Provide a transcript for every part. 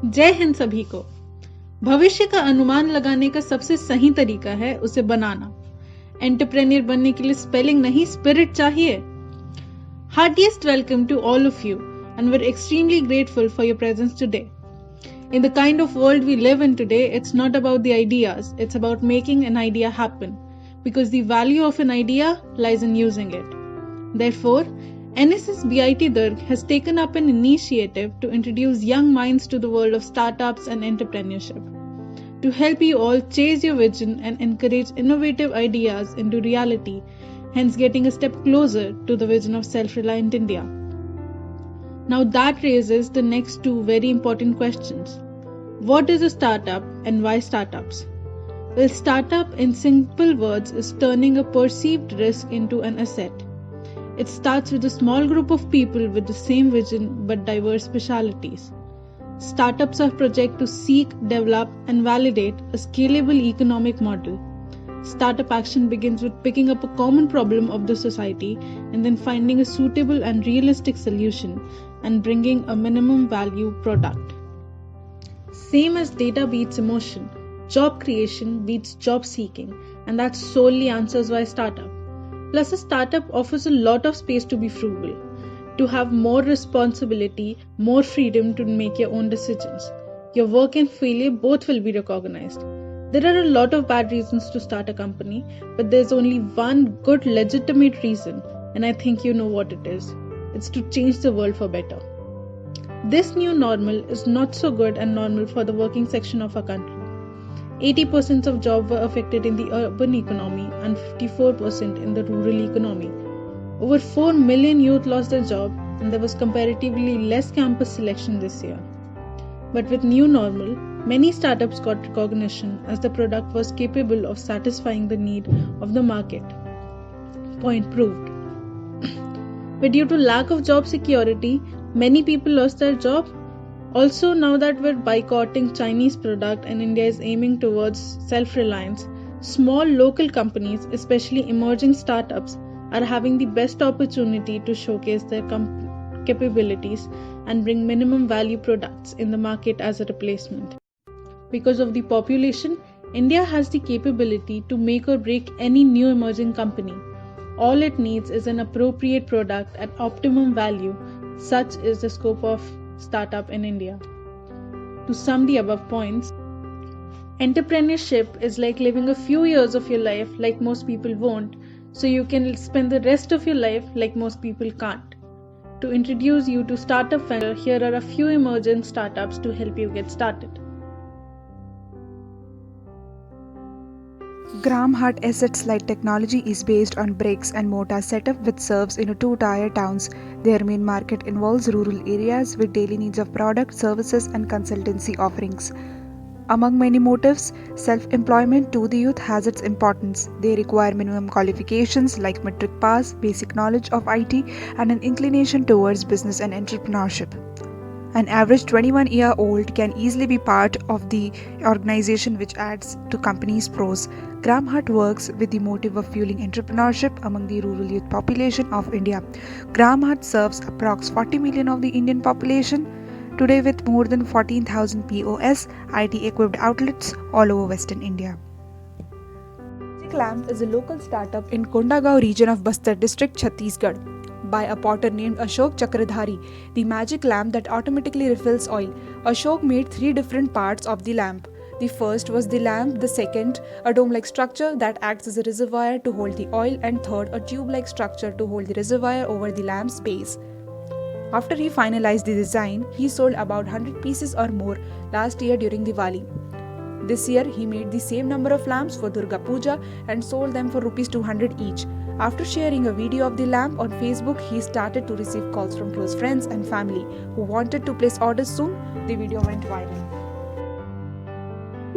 जय हिंद सभी को। भविष्य का अनुमान लगाने का सबसे सही तरीका है उसे बनाना। एंटरप्रेन्योर बनने के लिए स्पेलिंग नहीं, स्पिरिट चाहिए। Heartiest welcome to all of you, and we're extremely grateful for your presence today. In the kind of world we live in today, it's not about the ideas, it's about making an idea happen, because the value of an idea lies in using it. Therefore, NSS BIT Durg has taken up an initiative to introduce young minds to the world of startups and entrepreneurship, to help you all chase your vision and encourage innovative ideas into reality, hence getting a step closer to the vision of self-reliant India. Now that raises the next two very important questions. What is a startup and why startups? Well, startup in simple words is turning a perceived risk into an asset. It starts with a small group of people with the same vision but diverse specialities. Startups are projects to seek, develop, and validate a scalable economic model. Startup action begins with picking up a common problem of the society and then finding a suitable and realistic solution and bringing a minimum value product. Same as data beats emotion, job creation beats job seeking, and that solely answers why startup. Plus, a startup offers a lot of space to be frugal, to have more responsibility, more freedom to make your own decisions. Your work and failure both will be recognized. There are a lot of bad reasons to start a company, but there's only one good legitimate reason, and I think you know what it is. It's to change the world for better. This new normal is not so good and normal for the working section of our country. 80% of jobs were affected in the urban economy and 54% in the rural economy. Over 4 million youth lost their job, and there was comparatively less campus selection this year. But with new normal, many startups got recognition as the product was capable of satisfying the need of the market. Point proved. But due to lack of job security, many people lost their job. Also, now that we're boycotting Chinese product and India is aiming towards self-reliance, small local companies, especially emerging startups, are having the best opportunity to showcase their capabilities and bring minimum value products in the market as a replacement. Because of the population, India has the capability to make or break any new emerging company. All it needs is an appropriate product at optimum value. Such is the scope of startup in India. To sum the above points, entrepreneurship is like living a few years of your life like most people won't, so you can spend the rest of your life like most people can't. To introduce you to Startup Founder, here are a few emerging startups to help you get started. Gramhardt Assets Light Technology is based on bricks and mortar setup which serves in 2-tier towns. Their main market involves rural areas with daily needs of products, services and consultancy offerings. Among many motives, self-employment to the youth has its importance. They require minimum qualifications like metric pass, basic knowledge of IT and an inclination towards business and entrepreneurship. An average 21-year-old can easily be part of the organization, which adds to company's pros. Gramhardt works with the motive of fueling entrepreneurship among the rural youth population of India. Gramhardt serves approx 40 million of the Indian population today with more than 14,000 POS IT-equipped outlets all over Western India. Magic Lamp is a local startup in Kondagaon region of Bastar district, Chhattisgarh, by a potter named Ashok Chakradhari, the magic lamp that automatically refills oil. Ashok made 3 different parts of the lamp. The first was the lamp, the second, a dome-like structure that acts as a reservoir to hold the oil, and third, a tube-like structure to hold the reservoir over the lamp's base. After he finalized the design, he sold about 100 pieces or more last year during Diwali. This year, he made the same number of lamps for Durga Puja and sold them for Rs 200 each. After sharing a video of the lamp on Facebook, he started to receive calls from close friends and family who wanted to place orders soon. The video went viral.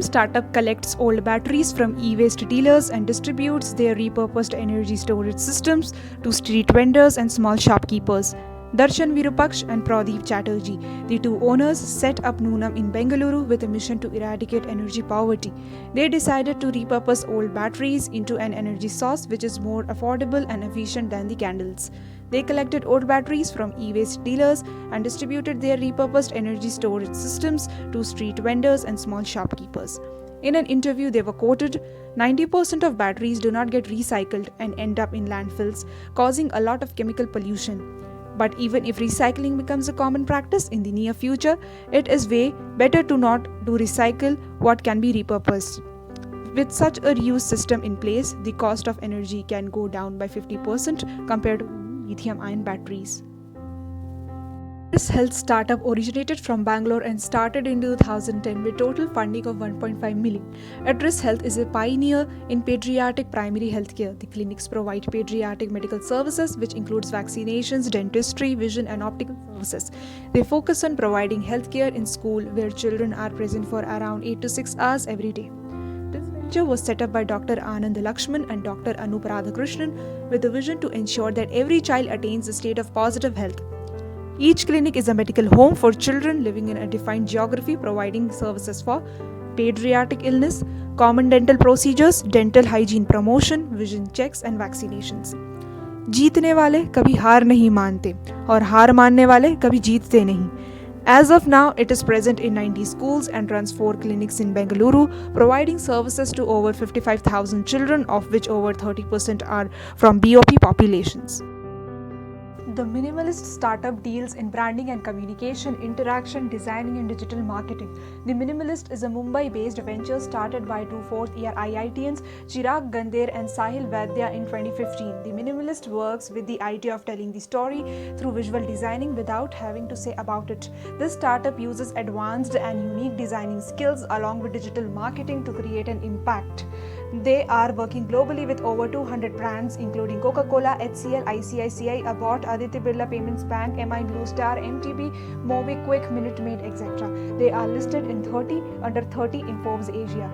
Startup collects old batteries from e-waste dealers and distributes their repurposed energy storage systems to street vendors and small shopkeepers. Darshan Virupaksh and Pradeep Chatterjee, the two owners, set up Noonam in Bengaluru with a mission to eradicate energy poverty. They decided to repurpose old batteries into an energy source which is more affordable and efficient than the candles. They collected old batteries from e-waste dealers and distributed their repurposed energy storage systems to street vendors and small shopkeepers. In an interview, they were quoted, 90% of batteries do not get recycled and end up in landfills, causing a lot of chemical pollution. But even if recycling becomes a common practice in the near future, it is way better to not do recycle what can be repurposed. With such a reuse system in place, the cost of energy can go down by 50% compared to lithium-ion batteries. This health startup originated from Bangalore and started in 2010 with total funding of 1.5 million. Address Health is a pioneer in pediatric primary healthcare. The clinics provide pediatric medical services, which includes vaccinations, dentistry, vision, and optical services. They focus on providing healthcare in school, where children are present for around 8 to 6 hours every day. This venture was set up by Dr. Anand Lakshman and Dr. Anup Radhakrishnan with the vision to ensure that every child attains a state of positive health. Each clinic is a medical home for children living in a defined geography, providing services for pediatric illness, common dental procedures, dental hygiene promotion, vision checks and vaccinations. जीतने वाले कभी हार नहीं मानते और हार मानने वाले कभी जीतते नहीं. As of now, it is present in 90 schools and runs 4 clinics in Bengaluru, providing services to over 55,000 children, of which over 30% are from BOP populations. The Minimalist startup deals in branding and communication, interaction, designing, and digital marketing. The Minimalist is a Mumbai-based venture started by two fourth-year IITians, Chirag Gandher and Sahil Vaidya in 2015. The Minimalist works with the idea of telling the story through visual designing without having to say about it. This startup uses advanced and unique designing skills along with digital marketing to create an impact. They are working globally with over 200 brands including Coca-Cola, HCL, ICICI, Abbott, Aditya Birla Payments Bank, MI Blue Star, MTB, MobiKwik, Minute Maid, etc. They are listed in under 30 in Forbes Asia.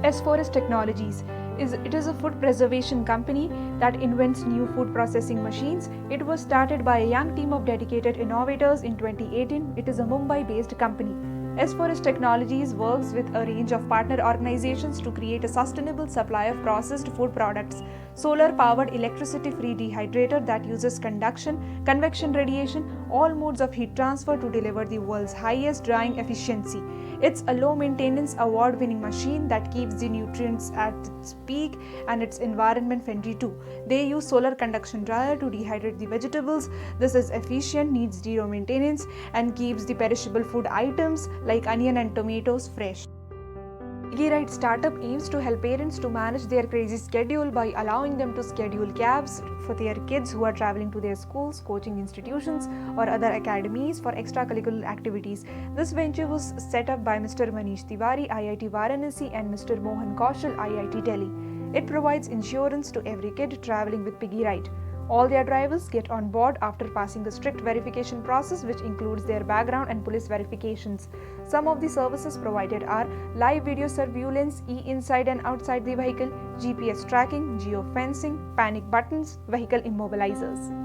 S4S Technologies. It is a food preservation company that invents new food processing machines. It was started by a young team of dedicated innovators in 2018. It is a Mumbai-based company. S4S Technologies works with a range of partner organizations to create a sustainable supply of processed food products. Solar-powered electricity-free dehydrator that uses convection radiation, all modes of heat transfer to deliver the world's highest drying efficiency. It's a low-maintenance, award-winning machine that keeps the nutrients at its peak and its environment friendly too. They use solar conduction dryer to dehydrate the vegetables. This is efficient, needs zero maintenance, and keeps the perishable food items like onion and tomatoes fresh. PiggyRide startup aims to help parents to manage their crazy schedule by allowing them to schedule cabs for their kids who are traveling to their schools, coaching institutions, or other academies for extracurricular activities. This venture was set up by Mr. Manish Tiwari, IIT Varanasi, and Mr. Mohan Kaushal, IIT Delhi. It provides insurance to every kid traveling with PiggyRide. All their drivers get on board after passing a strict verification process which includes their background and police verifications. Some of the services provided are live video surveillance, inside and outside the vehicle, GPS tracking, geofencing, panic buttons, vehicle immobilizers.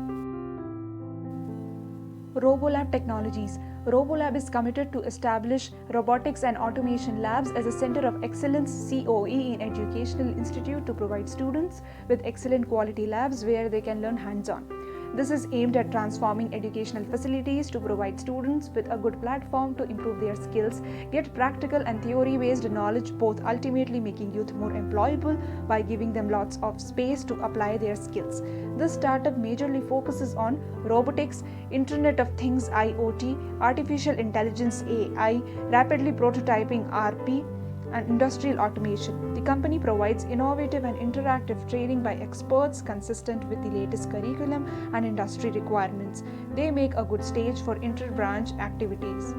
Robolab Technologies. Robolab is committed to establish robotics and automation labs as a center of excellence COE in educational institute to provide students with excellent quality labs where they can learn hands-on. This is aimed at transforming educational facilities to provide students with a good platform to improve their skills, get practical and theory-based knowledge, both ultimately making youth more employable by giving them lots of space to apply their skills. This startup majorly focuses on robotics, Internet of Things IoT, artificial intelligence AI, rapidly prototyping RP, and industrial automation. The company provides innovative and interactive training by experts consistent with the latest curriculum and industry requirements. They make a good stage for inter-branch activities.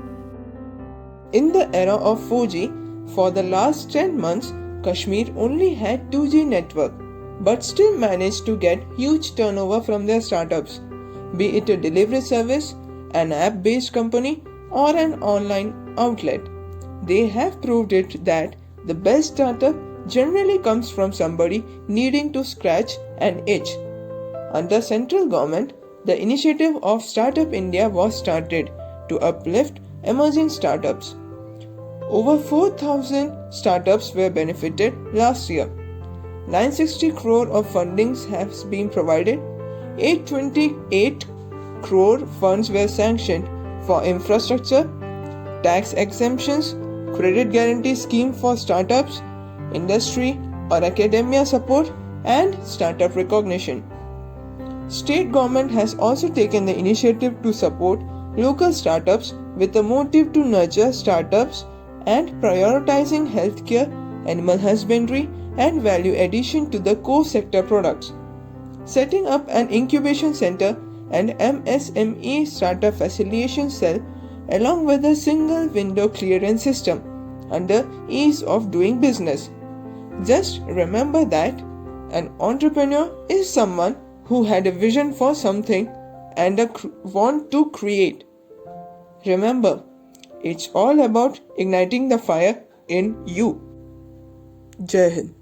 In the era of 4G, for the last 10 months, Kashmir only had 2G network, but still managed to get huge turnover from their startups, be it a delivery service, an app-based company, or an online outlet. They have proved it that the best startup generally comes from somebody needing to scratch an itch. Under central government, the initiative of Startup India was started to uplift emerging startups. Over 4,000 startups were benefited last year. 960 crore of fundings has been provided. 828 crore funds were sanctioned for infrastructure, tax exemptions, credit guarantee scheme for startups, industry or academia support, and startup recognition. State government has also taken the initiative to support local startups with a motive to nurture startups and prioritizing healthcare, animal husbandry, and value addition to the core sector products. Setting up an incubation center and MSME startup facilitation cell along with a single window clearance system under ease of doing business. Just remember that an entrepreneur is someone who had a vision for something and want to create. Remember, it's all about igniting the fire in you. Jai Hind.